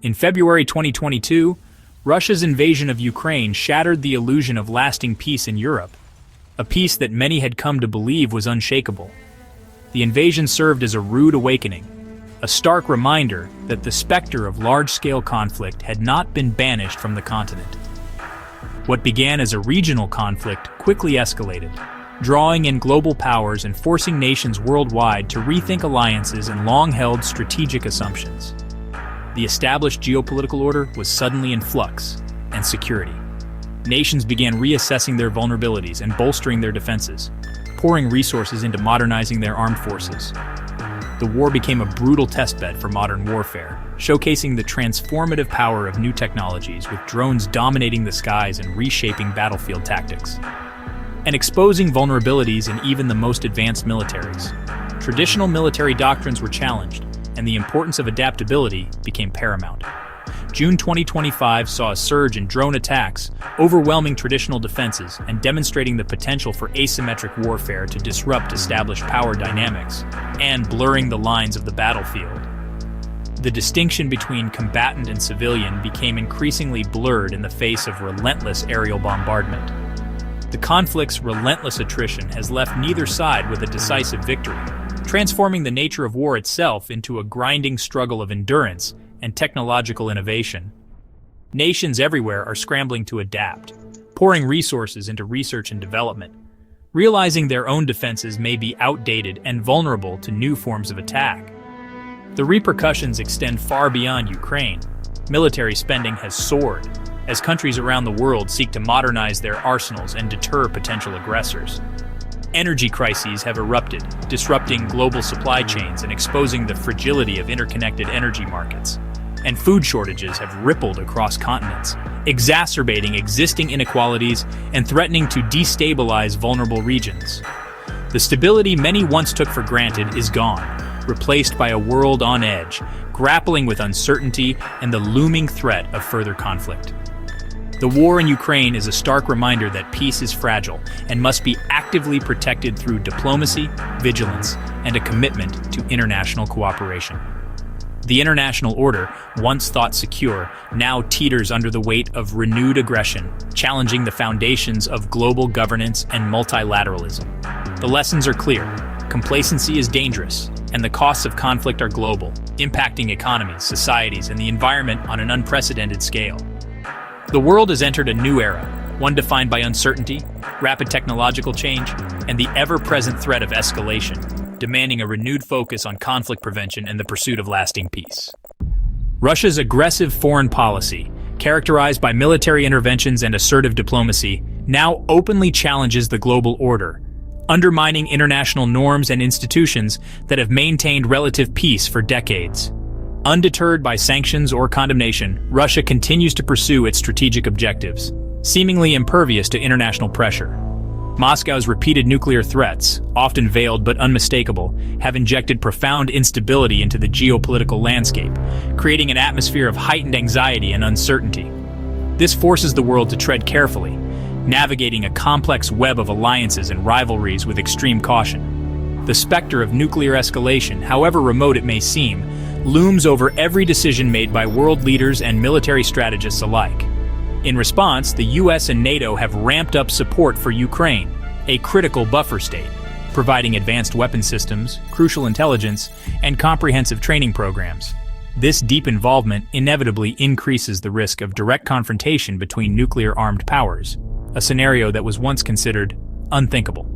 In February 2022, Russia's invasion of Ukraine shattered the illusion of lasting peace in Europe, a peace that many had come to believe was unshakable. The invasion served as a rude awakening, a stark reminder that the specter of large-scale conflict had not been banished from the continent. What began as a regional conflict quickly escalated, drawing in global powers and forcing nations worldwide to rethink alliances and long-held strategic assumptions. The established geopolitical order was suddenly in flux, and security. Nations began reassessing their vulnerabilities and bolstering their defenses, pouring resources into modernizing their armed forces. The war became a brutal testbed for modern warfare, showcasing the transformative power of new technologies, with drones dominating the skies and reshaping battlefield tactics, and exposing vulnerabilities in even the most advanced militaries. Traditional military doctrines were challenged, and the importance of adaptability became paramount. June 2025 saw a surge in drone attacks, overwhelming traditional defenses and demonstrating the potential for asymmetric warfare to disrupt established power dynamics and blurring the lines of the battlefield. The distinction between combatant and civilian became increasingly blurred in the face of relentless aerial bombardment. The conflict's relentless attrition has left neither side with a decisive victory, transforming the nature of war itself into a grinding struggle of endurance and technological innovation. Nations everywhere are scrambling to adapt, pouring resources into research and development, realizing their own defenses may be outdated and vulnerable to new forms of attack. The repercussions extend far beyond Ukraine. Military spending has soared as countries around the world seek to modernize their arsenals and deter potential aggressors. Energy crises have erupted, disrupting global supply chains and exposing the fragility of interconnected energy markets. And food shortages have rippled across continents, exacerbating existing inequalities and threatening to destabilize vulnerable regions. The stability many once took for granted is gone, replaced by a world on edge, grappling with uncertainty and the looming threat of further conflict. The war in Ukraine is a stark reminder that peace is fragile and must be actively protected through diplomacy, vigilance, and a commitment to international cooperation. The international order, once thought secure, now teeters under the weight of renewed aggression, challenging the foundations of global governance and multilateralism. The lessons are clear. Complacency is dangerous, and the costs of conflict are global, impacting economies, societies, and the environment on an unprecedented scale. The world has entered a new era, one defined by uncertainty, rapid technological change, and the ever-present threat of escalation, demanding a renewed focus on conflict prevention and the pursuit of lasting peace. Russia's aggressive foreign policy, characterized by military interventions and assertive diplomacy, now openly challenges the global order, undermining international norms and institutions that have maintained relative peace for decades. Undeterred by sanctions or condemnation, Russia continues to pursue its strategic objectives, seemingly impervious to international pressure. Moscow's repeated nuclear threats, often veiled but unmistakable, have injected profound instability into the geopolitical landscape, creating an atmosphere of heightened anxiety and uncertainty. This forces the world to tread carefully, navigating a complex web of alliances and rivalries with extreme caution. The specter of nuclear escalation, however remote it may seem, looms over every decision made by world leaders and military strategists alike. In response, the US and NATO have ramped up support for Ukraine, a critical buffer state, providing advanced weapon systems, crucial intelligence, and comprehensive training programs. This deep involvement inevitably increases the risk of direct confrontation between nuclear-armed powers, a scenario that was once considered unthinkable.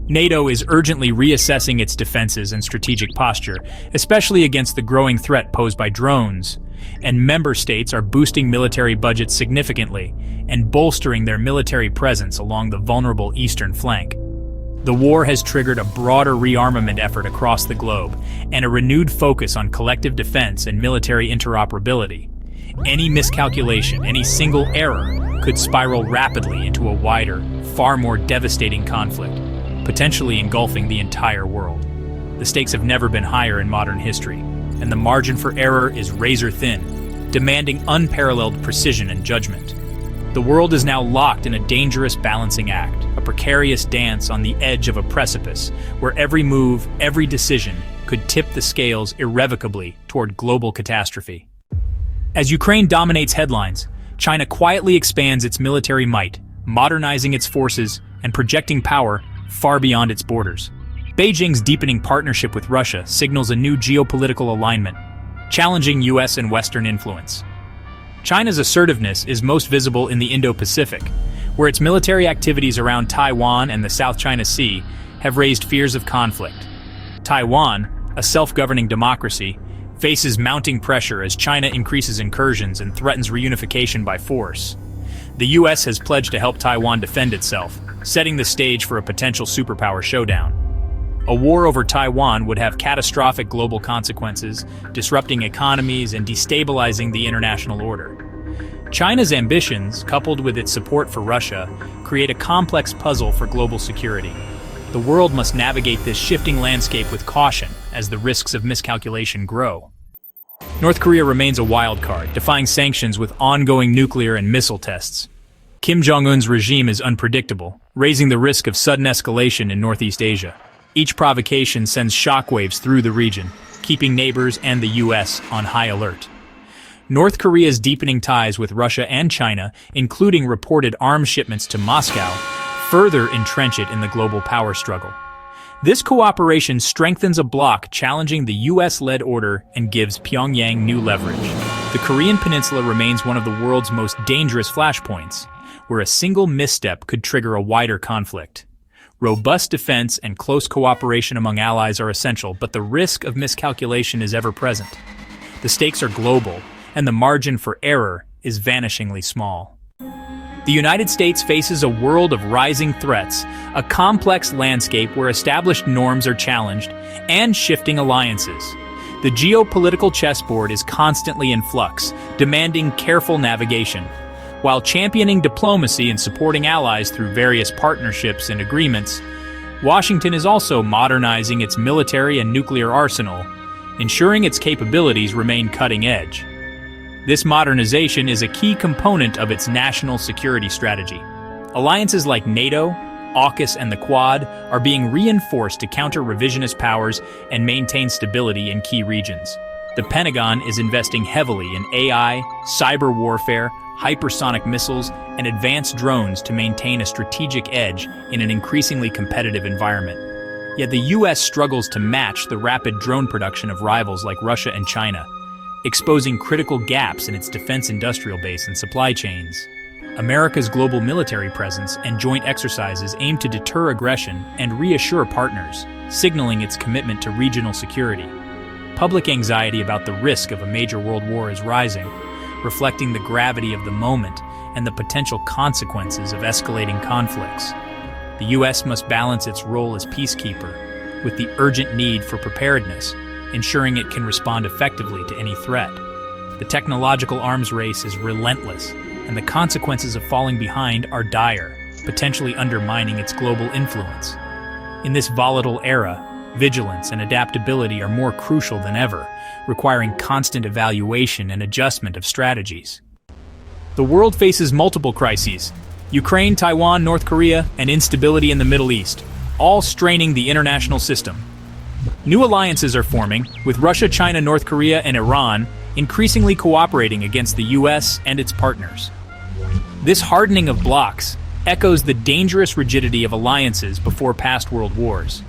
NATO is urgently reassessing its defenses and strategic posture, especially against the growing threat posed by drones, and member states are boosting military budgets significantly and bolstering their military presence along the vulnerable eastern flank. The war has triggered a broader rearmament effort across the globe and a renewed focus on collective defense and military interoperability. Any miscalculation, any single error, could spiral rapidly into a wider, far more devastating conflict, potentially engulfing the entire world. The stakes have never been higher in modern history, and the margin for error is razor-thin, demanding unparalleled precision and judgment. The world is now locked in a dangerous balancing act, a precarious dance on the edge of a precipice, where every move, every decision, could tip the scales irrevocably toward global catastrophe. As Ukraine dominates headlines, China quietly expands its military might, modernizing its forces and projecting power far beyond its borders. Beijing's deepening partnership with Russia signals a new geopolitical alignment, challenging US and Western influence. China's assertiveness is most visible in the Indo-Pacific, where its military activities around Taiwan and the South China Sea have raised fears of conflict. Taiwan, a self-governing democracy, faces mounting pressure as China increases incursions and threatens reunification by force. The US has pledged to help Taiwan defend itself, setting the stage for a potential superpower showdown. A war over Taiwan would have catastrophic global consequences, disrupting economies and destabilizing the international order. China's ambitions, coupled with its support for Russia, create a complex puzzle for global security. The world must navigate this shifting landscape with caution as the risks of miscalculation grow. North Korea remains a wild card, defying sanctions with ongoing nuclear and missile tests. Kim Jong-un's regime is unpredictable, raising the risk of sudden escalation in Northeast Asia. Each provocation sends shockwaves through the region, keeping neighbors and the US on high alert. North Korea's deepening ties with Russia and China, including reported arms shipments to Moscow, further entrench it in the global power struggle. This cooperation strengthens a bloc challenging the US-led order and gives Pyongyang new leverage. The Korean Peninsula remains one of the world's most dangerous flashpoints, where a single misstep could trigger a wider conflict. Robust defense and close cooperation among allies are essential, but the risk of miscalculation is ever present. The stakes are global, and the margin for error is vanishingly small. The United States faces a world of rising threats, a complex landscape where established norms are challenged, and shifting alliances. The geopolitical chessboard is constantly in flux, demanding careful navigation. While championing diplomacy and supporting allies through various partnerships and agreements, Washington is also modernizing its military and nuclear arsenal, ensuring its capabilities remain cutting edge. This modernization is a key component of its national security strategy. Alliances like NATO, AUKUS, and the Quad are being reinforced to counter revisionist powers and maintain stability in key regions. The Pentagon is investing heavily in AI, cyber warfare, hypersonic missiles, and advanced drones to maintain a strategic edge in an increasingly competitive environment. Yet the US struggles to match the rapid drone production of rivals like Russia and China, exposing critical gaps in its defense industrial base and supply chains. America's global military presence and joint exercises aim to deter aggression and reassure partners, signaling its commitment to regional security. Public anxiety about the risk of a major world war is rising, reflecting the gravity of the moment and the potential consequences of escalating conflicts. The US must balance its role as peacekeeper with the urgent need for preparedness, ensuring it can respond effectively to any threat. The technological arms race is relentless, and the consequences of falling behind are dire, potentially undermining its global influence. In this volatile era, vigilance and adaptability are more crucial than ever, requiring constant evaluation and adjustment of strategies. The world faces multiple crises: Ukraine, Taiwan, North Korea, and instability in the Middle East, all straining the international system. New alliances are forming, with Russia, China, North Korea, and Iran increasingly cooperating against the US and its partners. This hardening of blocs echoes the dangerous rigidity of alliances before past world wars.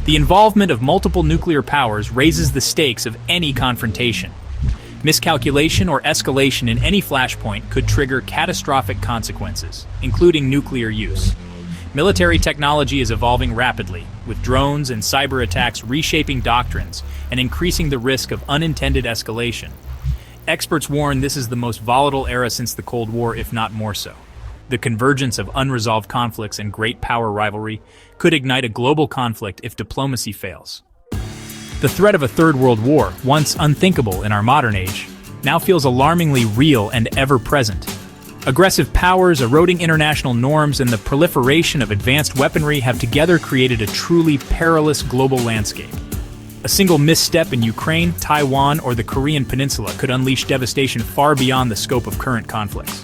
The involvement of multiple nuclear powers raises the stakes of any confrontation. Miscalculation or escalation in any flashpoint could trigger catastrophic consequences, including nuclear use. Military technology is evolving rapidly, with drones and cyber attacks reshaping doctrines and increasing the risk of unintended escalation. Experts warn this is the most volatile era since the Cold War, if not more so. The convergence of unresolved conflicts and great power rivalry could ignite a global conflict if diplomacy fails. The threat of a third world war, once unthinkable in our modern age, now feels alarmingly real and ever-present. Aggressive powers, eroding international norms, and the proliferation of advanced weaponry have together created a truly perilous global landscape. A single misstep in Ukraine, Taiwan, or the Korean Peninsula could unleash devastation far beyond the scope of current conflicts.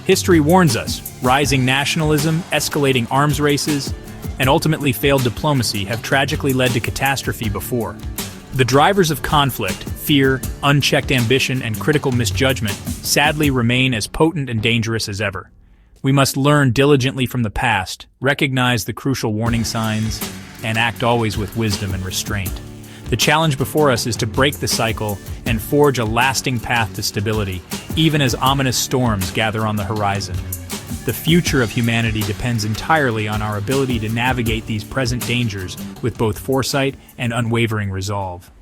History warns us: rising nationalism, escalating arms races, and ultimately failed diplomacy have tragically led to catastrophe before. The drivers of conflict, Fear, unchecked ambition, and critical misjudgment sadly remain as potent and dangerous as ever. We must learn diligently from the past, recognize the crucial warning signs, and act always with wisdom and restraint. The challenge before us is to break the cycle and forge a lasting path to stability, even as ominous storms gather on the horizon. The future of humanity depends entirely on our ability to navigate these present dangers with both foresight and unwavering resolve.